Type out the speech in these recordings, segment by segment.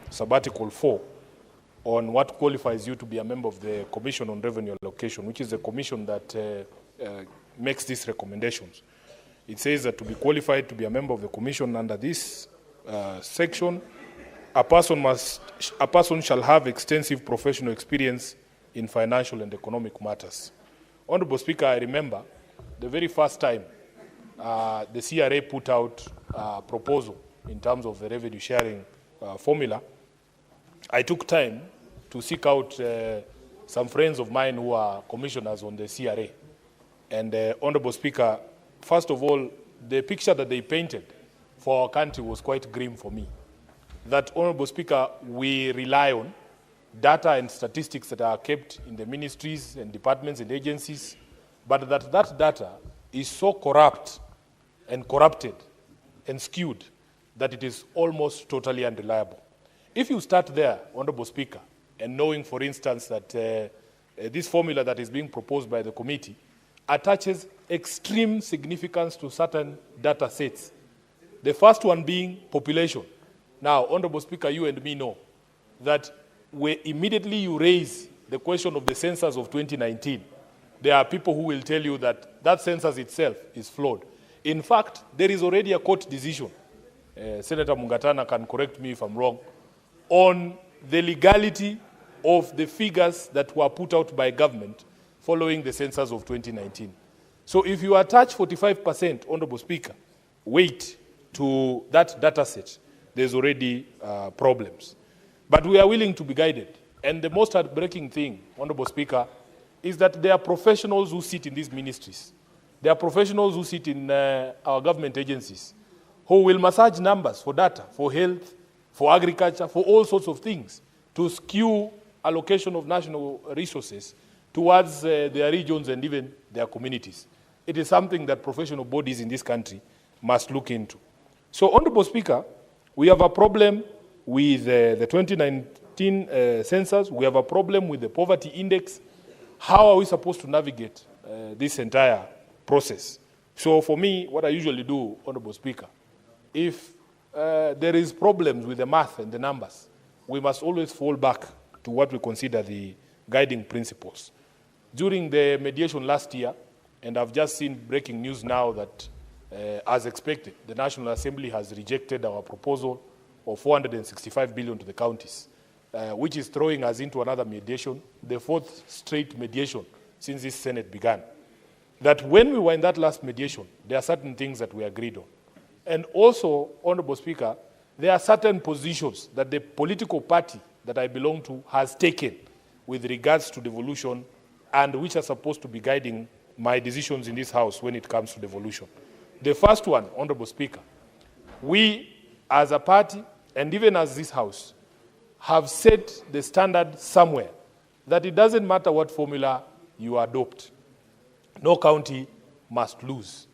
sabbatical 4 on what qualifies you to be a member of the Commission on Revenue Allocation, which is the commission that makes these recommendations. It says that to be qualified to be a member of the commission under this section, a person shall have extensive professional experience in financial and economic matters. Honorable Speaker, I remember the very first time the CRA put out a proposal in terms of the revenue sharing formula. I took time to seek out some friends of mine who are commissioners on the CRA. And Honorable Speaker, first of all, the picture that they painted for our country was quite grim for me. That, Honorable Speaker, we rely on data and statistics that are kept in the ministries and departments and agencies, but that data is so corrupt and corrupted and skewed that it is almost totally unreliable. If you start there, Honorable Speaker, and knowing, for instance, that this formula that is being proposed by the committee attaches extreme significance to certain data sets, the first one being population. Now, Honorable Speaker, you and me know that immediately you raise the question of the census of 2019, there are people who will tell you that that census itself is flawed. In fact, there is already a court decision, Senator Mungatana can correct me if I'm wrong, on the legality of the figures that were put out by government following the census of 2019. So if you attach 45%, Honorable Speaker, weight to that data set, there's already problems. But we are willing to be guided. And the most heartbreaking thing, Honorable Speaker, is that there are professionals who sit in these ministries. There are professionals who sit in our government agencies who will massage numbers for data, for health, for agriculture, for all sorts of things, to skew allocation of national resources towards their regions and even their communities. It is something that professional bodies in this country must look into. So, Honorable Speaker, we have a problem with the 2019 census. We have a problem with the poverty index. How are we supposed to navigate this entire process? So for me, what I usually do, Honorable Speaker, if there is problems with the math and the numbers, we must always fall back to what we consider the guiding principles. During the mediation last year, and I've just seen breaking news now that, as expected, the National Assembly has rejected our proposal of 465 billion to the counties, which is throwing us into another mediation, the fourth straight mediation since this Senate began. That when we were in that last mediation, there are certain things that we agreed on. And also, Honorable Speaker, there are certain positions that the political party that I belong to has taken with regards to devolution and which are supposed to be guiding my decisions in this House when it comes to devolution. The first one, Honorable Speaker, we as a party and even as this House have set the standard somewhere that it doesn't matter what formula you adopt. No county must lose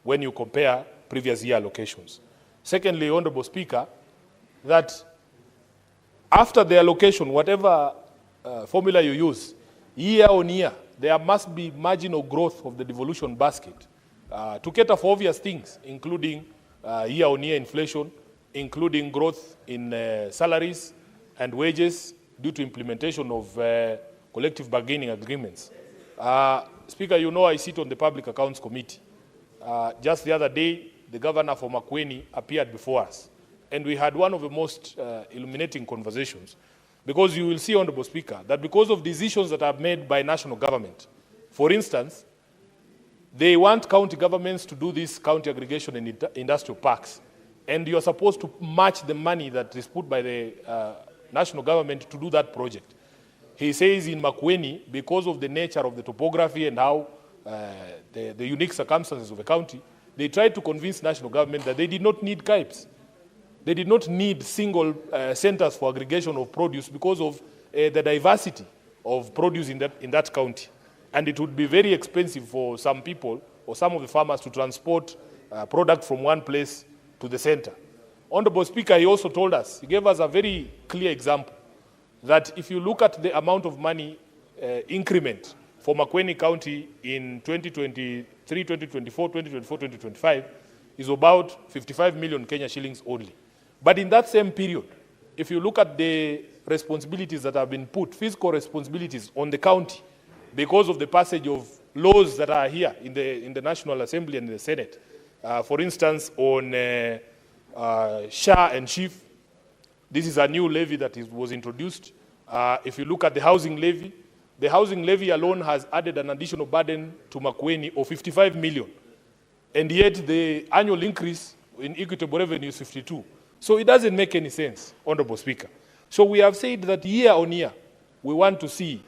when you compare previous year allocations. Secondly, Honorable Speaker, that after the allocation, whatever formula you use, year on year, there must be marginal growth of the devolution basket to cater for obvious things, including year-on-year inflation, including growth in salaries and wages due to implementation of collective bargaining agreements. Speaker, you know I sit on the Public Accounts Committee. Just the other day, the governor for Makueni appeared before us, and we had one of the most illuminating conversations, because you will see, Honorable Speaker, that because of decisions that are made by national government, for instance, they want county governments to do this county aggregation in industrial parks, and you're supposed to match the money that is put by the national government to do that project. He says in Makueni, because of the nature of the topography and how the unique circumstances of the county, they tried to convince national government that they did not need KIPES. They did not need single centers for aggregation of produce because of the diversity of produce in that county. And it would be very expensive for some people or some of the farmers to transport product from one place to the center. Honorable Speaker, he also told us, he gave us a very clear example, that if you look at the amount of money increment for Makueni County in 2023, 2024, 2025, is about 55 million Kenya shillings only. But in that same period, if you look at the responsibilities that have been put, fiscal responsibilities on the county, because of the passage of laws that are here in the National Assembly and the Senate, for instance, on SHA and SHIF, this is a new levy that was introduced. If you look at the housing levy alone has added an additional burden to Makueni of 55 million. And yet the annual increase in equitable revenue is 52. So it doesn't make any sense, Honorable Speaker. So we have said that year on year, we want to see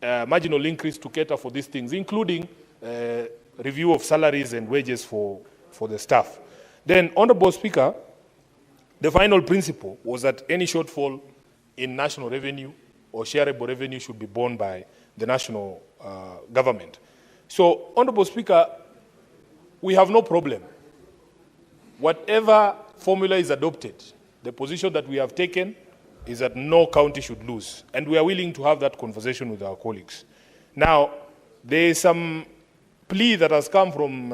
marginal increase to cater for these things, including review of salaries and wages for the staff. Then, Honorable Speaker, the final principle was that any shortfall in national revenue or shareable revenue should be borne by the national government. So, Honorable Speaker, we have no problem. Whatever formula is adopted, the position that we have taken is that no county should lose. And we are willing to have that conversation with our colleagues. Now, there is some plea that has come from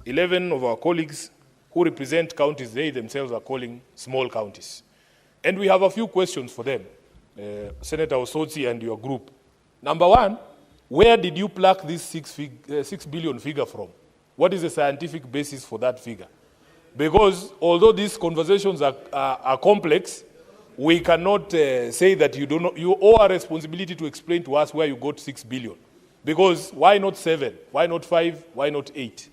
11 of our colleagues who represent counties they themselves are calling small counties. And we have a few questions for them, Senator Osotsi and your group. Number one, where did you pluck this 6 billion figure from? What is the scientific basis for that figure? Because although these conversations are complex, we cannot say that you owe a responsibility to explain to us where you got 6 billion. Because why not 7? Why not 5? Why not 8?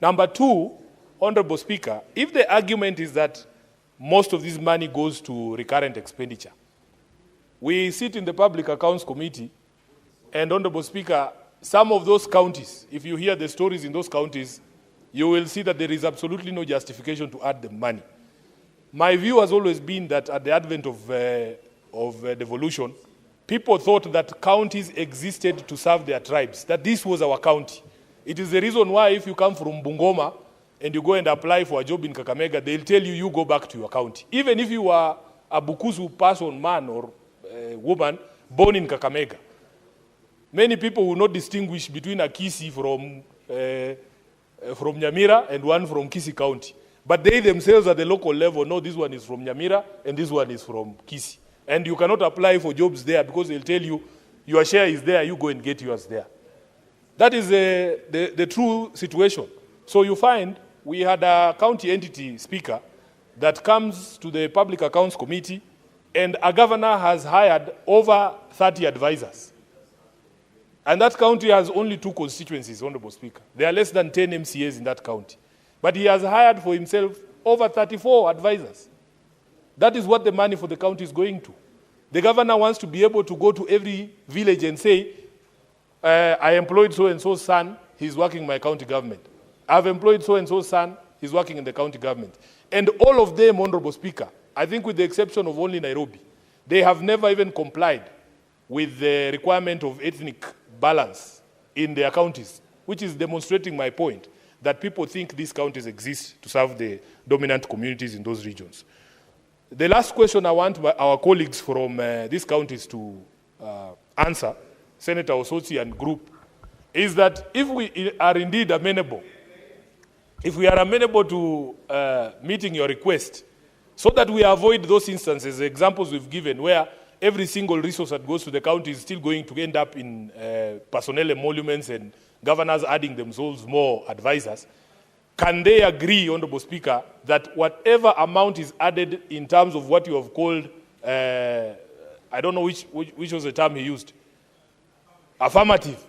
Number two, Honorable Speaker, if the argument is that most of this money goes to recurrent expenditure, we sit in the Public Accounts Committee, and Honorable Speaker, some of those counties, if you hear the stories in those counties, you will see that there is absolutely no justification to add the money. My view has always been that at the advent of devolution, people thought that counties existed to serve their tribes, that this was our county. It is the reason why if you come from Bungoma and you go and apply for a job in Kakamega, they'll tell you, you go back to your county. Even if you are a Bukusu person, man or woman, born in Kakamega. Many people will not distinguish between a Kisi from Nyamira and one from Kisi County. But they themselves at the local level know this one is from Nyamira and this one is from Kisi. And you cannot apply for jobs there because they'll tell you, your share is there, you go and get yours there. That is the true situation. So you find we had a county entity speaker that comes to the Public Accounts Committee, and a governor has hired over 30 advisors. And that county has only 2 constituencies, Honorable Speaker. There are less than 10 MCAs in that county. But he has hired for himself over 34 advisors. That is what the money for the county is going to. The governor wants to be able to go to every village and say, I employed so-and-so's son, he's working in my county government. I've employed so-and-so's son, he's working in the county government. And all of them, Honorable Speaker, I think with the exception of only Nairobi, they have never even complied with the requirement of ethnic balance in their counties, which is demonstrating my point that people think these counties exist to serve the dominant communities in those regions. The last question I want our colleagues from these counties to answer, Senator Osotsi and group, is that if we are indeed amenable, if we are amenable to meeting your request, so that we avoid those instances, the examples we've given, where every single resource that goes to the county is still going to end up in personnel emoluments and governors adding themselves more advisors, can they agree, Honorable Speaker, that whatever amount is added in terms of what you have called, I don't know which was the term he used, affirmative,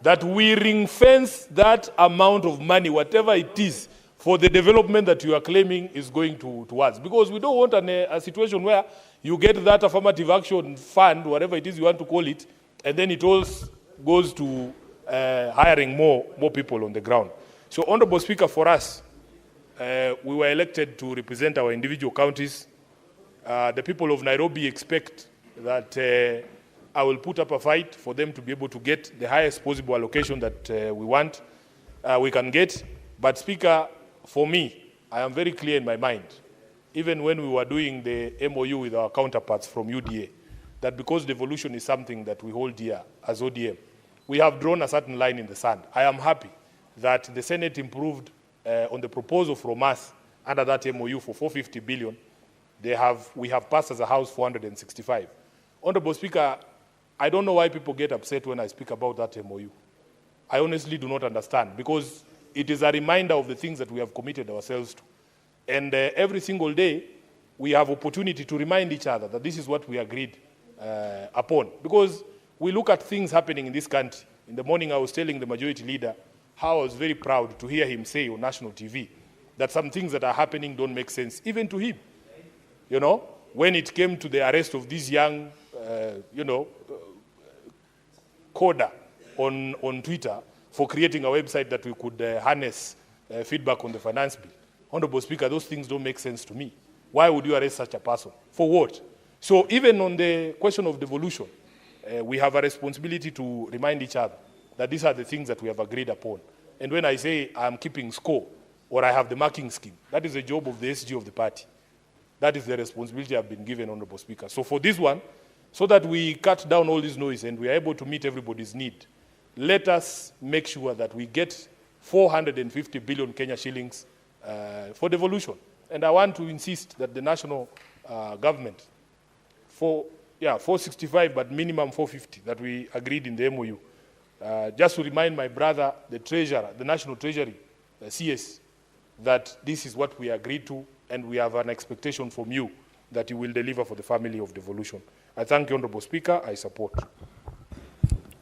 that we ring-fence that amount of money, whatever it is, for the development that you are claiming is going towards. Because we don't want a situation where you get that affirmative action fund, whatever it is you want to call it, and then it all goes to hiring more people on the ground. So, Honorable Speaker, for us, we were elected to represent our individual counties. The people of Nairobi expect that I will put up a fight for them to be able to get the highest possible allocation that we can get. But, Speaker, for me, I am very clear in my mind, even when we were doing the MOU with our counterparts from UDA, that because devolution is something that we hold dear as ODM, we have drawn a certain line in the sand. I am happy that the Senate improved on the proposal from us under that MOU for 450 billion, we have passed as a House 465. Honorable Speaker, I don't know why people get upset when I speak about that MOU. I honestly do not understand, because it is a reminder of the things that we have committed ourselves to. And every single day, we have opportunity to remind each other that this is what we agreed upon. Because we look at things happening in this country. In the morning, I was telling the majority leader how I was very proud to hear him say on national TV that some things that are happening don't make sense, even to him. You know, when it came to the arrest of this young, coder on Twitter for creating a website that we could harness feedback on the finance bill. Honorable Speaker, those things don't make sense to me. Why would you arrest such a person? For what? So even on the question of devolution, we have a responsibility to remind each other that these are the things that we have agreed upon. And when I say I'm keeping score or I have the marking scheme, that is the job of the SG of the party. That is the responsibility I've been given, Honorable Speaker. So for this one, so that we cut down all this noise and we are able to meet everybody's need, let us make sure that we get 450 billion Kenya shillings for devolution. And I want to insist that the national government, 465, but minimum 450 that we agreed in the MOU. Just to remind my brother, the treasurer, the National Treasury, the CS, that this is what we agreed to, and we have an expectation from you that you will deliver for the family of devolution. I thank you, Honorable Speaker. I support.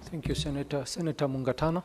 Thank you, Senator. Senator Mungatana.